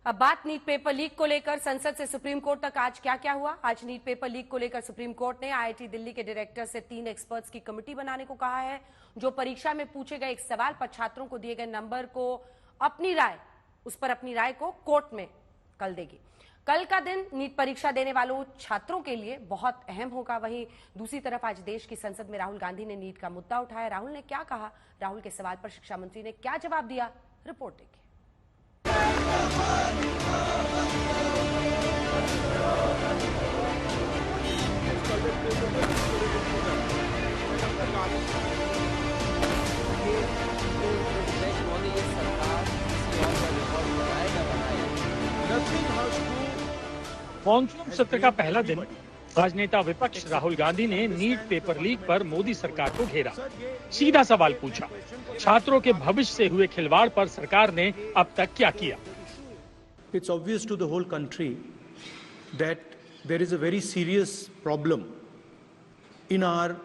अब बात NEET paper leak को लेकर संसद से सुप्रीम कोर्ट तक आज क्या क्या हुआ। आज नीट पेपर लीक को लेकर सुप्रीम कोर्ट ने आईआईटी दिल्ली के डायरेक्टर से 3 एक्सपर्ट्स की कमेटी बनाने को कहा है, जो परीक्षा में पूछे गए एक सवाल पर छात्रों को दिए गए नंबर को उस पर अपनी राय को कोर्ट में कल देगी। कल का दिन नीट परीक्षा देने वालों छात्रों के लिए बहुत अहम होगा। वहीं दूसरी तरफ आज देश की संसद में राहुल गांधी ने नीट का मुद्दा उठाया। राहुल ने क्या कहा, राहुल के सवाल पर शिक्षा मंत्री ने क्या जवाब दिया, रिपोर्ट देखिए। मॉनसून सत्र का पहला दिन राजनेता विपक्ष राहुल गांधी ने नीट पेपर लीक पर मोदी सरकार को घेरा। सीधा सवाल पूछा, छात्रों के भविष्य से हुए खिलवाड़ पर सरकार ने अब तक क्या किया। It's obvious to the whole country that there is a very serious problem in our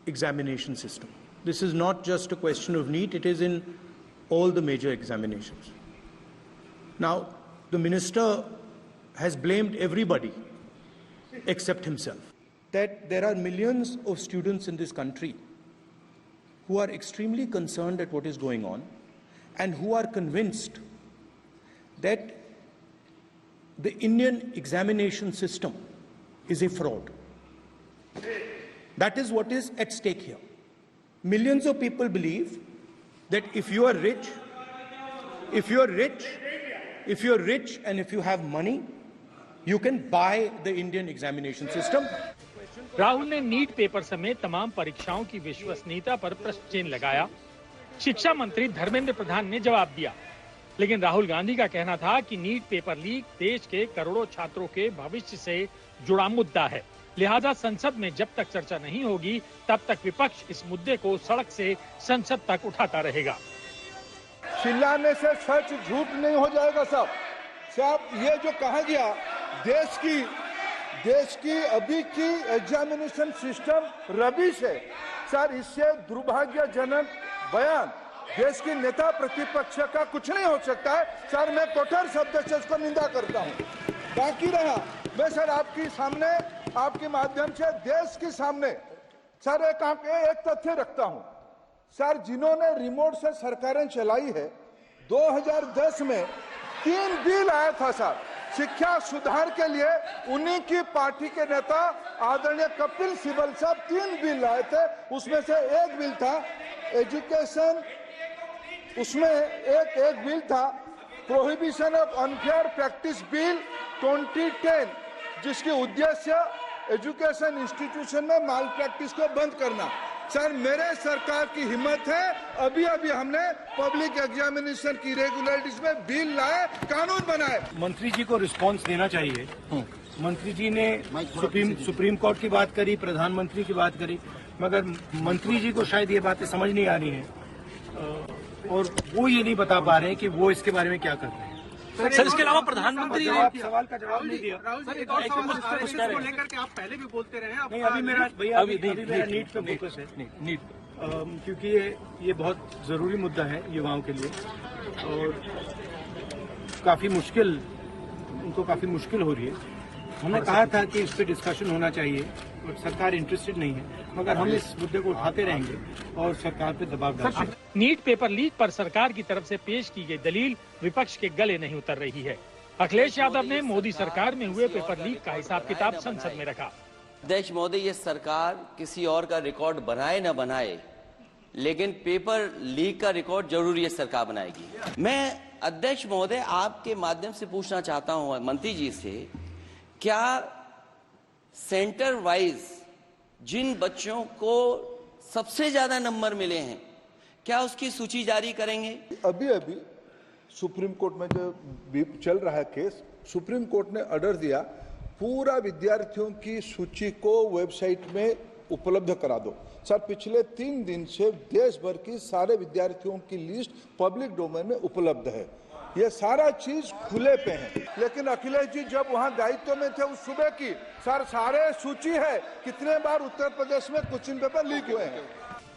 examination system. This is not just a question of NEET, it is in all the major examinations. Now, the minister has blamed everybody except himself. That there are millions of students in this country who are extremely concerned at what is going on and who are convinced that the Indian examination system is a fraud. That is what is at stake here. Millions of people believe that if you are rich and if you have money, you can buy the Indian examination system. Rahul ने NEET paper समेत तमाम परीक्षाओं की विश्वसनीयता पर प्रश्न चिन्ह लगाया। शिक्षा मंत्री धर्मेंद्र प्रधान ने जवाब दिया, लेकिन राहुल गांधी का कहना था कि नीट पेपर लीक देश के करोड़ों छात्रों के भविष्य से जुड़ा मुद्दा है, लिहाजा संसद में जब तक चर्चा नहीं होगी तब तक विपक्ष इस मुद्दे को सड़क से संसद तक उठाता रहेगा। चिल्लाने से सच झूठ नहीं हो जाएगा साहब। ये जो कहा गया देश की अभी की एग्जामिनेशन सिस्टम रबिश है सर, इससे दुर्भाग्यजनक बयान देश की नेता प्रतिपक्ष का कुछ नहीं हो सकता है सर। मैं कठोर शब्द से इसको निंदा करता हूं। बाकी रहा, मैं सर आपके सामने आपके माध्यम से देश के सामने सर एक तथ्य रखता हूं सर। जिन्होंने रिमोट से सरकारें चलाई है, 2010 में 3 बिल आया था सर शिक्षा सुधार के लिए। उन्हीं की पार्टी के नेता आदरणीय कपिल सिब्बल साहब 3 बिल लाए थे। उसमें से एक बिल था एजुकेशन, उसमें एक बिल था prohibition of unfair practice bill 2010, जिसकी उद्देश्य एजुकेशन इंस्टीट्यूशन में माल प्रैक्टिस को बंद करना। सर मेरे सरकार की हिम्मत है, अभी हमने पब्लिक एग्जामिनेशन की रेगुलरिटीज में बिल लाए, कानून बनाए। मंत्री जी को रिस्पांस देना चाहिए। मंत्री जी ने सुप्रीम कोर्ट की बात करी, प्रधानमंत्री की बात करी, मगर मंत्री जी को शायद ये बातें समझ नहीं आ रही हैं और वो ये नहीं बता पा रहे हैं कि वो इसके बारे में क्या कर रहे हैं। सर इसके अलावा प्रधानमंत्री ने सवाल का जवाब नहीं दिया। को लेकर के आप पहले भी बोलते रहे हैं। नहीं, अभी मेरा नीट पे फोकस है। नीट क्योंकि ये बहुत जरूरी मुद्दा है युवाओं के लिए और उनको काफी मुश्किल हो रही है। हमने कहा था कि इस पे डिस्कशन होना चाहिए और सरकार इंटरेस्टेड नहीं है, मगर हम इस मुद्दे को उठाते रहेंगे और सरकार पे दबाव डालेंगे। नीट पेपर लीक पर सरकार की तरफ से पेश की गई दलील विपक्ष के गले नहीं उतर रही है। अखिलेश यादव ने मोदी सरकार में हुए पेपर लीक का हिसाब किताब संसद में रखा। अध्यक्ष महोदय, ये सरकार किसी और का रिकॉर्ड बनाए न बनाए, लेकिन पेपर लीक का रिकॉर्ड जरूर ये सरकार बनाएगी। मैं अध्यक्ष महोदय आपके माध्यम से पूछना चाहता हूँ मंत्री जी से, क्या सेंटर वाइज जिन बच्चों को सबसे ज्यादा नंबर मिले हैं, क्या उसकी सूची जारी करेंगे? अभी सुप्रीम कोर्ट में जो चल रहा है केस, सुप्रीम कोर्ट ने ऑर्डर दिया पूरा विद्यार्थियों की सूची को वेबसाइट में उपलब्ध करा दो। सर पिछले 3 दिन से देश भर की सारे विद्यार्थियों की लिस्ट पब्लिक डोमेन में उपलब्ध है। ये सारा चीज खुले पे है। लेकिन अखिलेश जी जब वहां दायित्व में थे उस सूबे की सर सारे सूची है कितने बार उत्तर प्रदेश में क्वेश्चन पेपर लीक हुए हैं।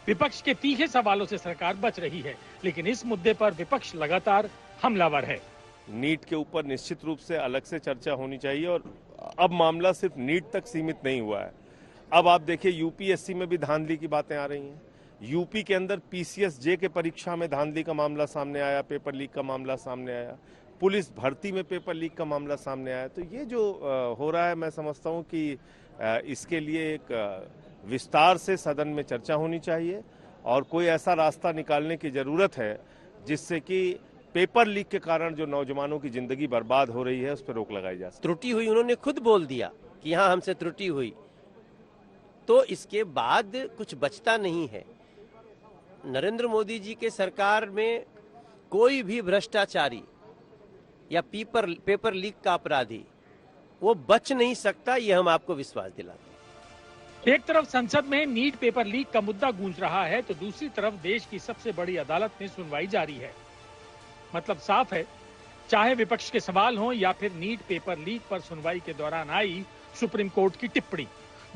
विपक्ष के तीखे सवालों से सरकार बच रही है, लेकिन इस मुद्दे पर विपक्ष लगातार हमलावर है। नीट के ऊपर निश्चित रूप से अलग से चर्चा होनी चाहिए। और अब मामला सिर्फ नीट तक सीमित नहीं हुआ है। अब आप देखिए यूपीएससी में भी धांधली की बातें आ रही हैं। यूपी के अंदर पीसीएस-जे के परीक्षा में धांधली का मामला सामने आया, पेपर लीक का मामला सामने आया, पुलिस भर्ती में पेपर लीक का मामला सामने आया। तो ये जो हो रहा है, मैं समझता हूँ कि इसके लिए एक विस्तार से सदन में चर्चा होनी चाहिए और कोई ऐसा रास्ता निकालने की जरूरत है जिससे कि पेपर लीक के कारण जो नौजवानों की जिंदगी बर्बाद हो रही है उस पर रोक लगाई जा सके। त्रुटि हुई, उन्होंने खुद बोल दिया कि हाँ हमसे त्रुटि हुई, तो इसके बाद कुछ बचता नहीं है। नरेंद्र मोदी जी के सरकार में कोई भी भ्रष्टाचारी या पेपर लीक का अपराधी वो बच नहीं सकता, ये हम आपको विश्वास दिलाते हैं। एक तरफ संसद में नीट पेपर लीक का मुद्दा गूंज रहा है तो दूसरी तरफ देश की सबसे बड़ी अदालत में सुनवाई जारी है। मतलब साफ है, चाहे विपक्ष के सवाल हों या फिर नीट पेपर लीक पर सुनवाई के दौरान आई सुप्रीम कोर्ट की टिप्पणी,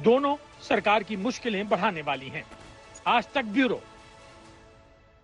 दोनों सरकार की मुश्किलें बढ़ाने वाली हैं। आज तक ब्यूरो।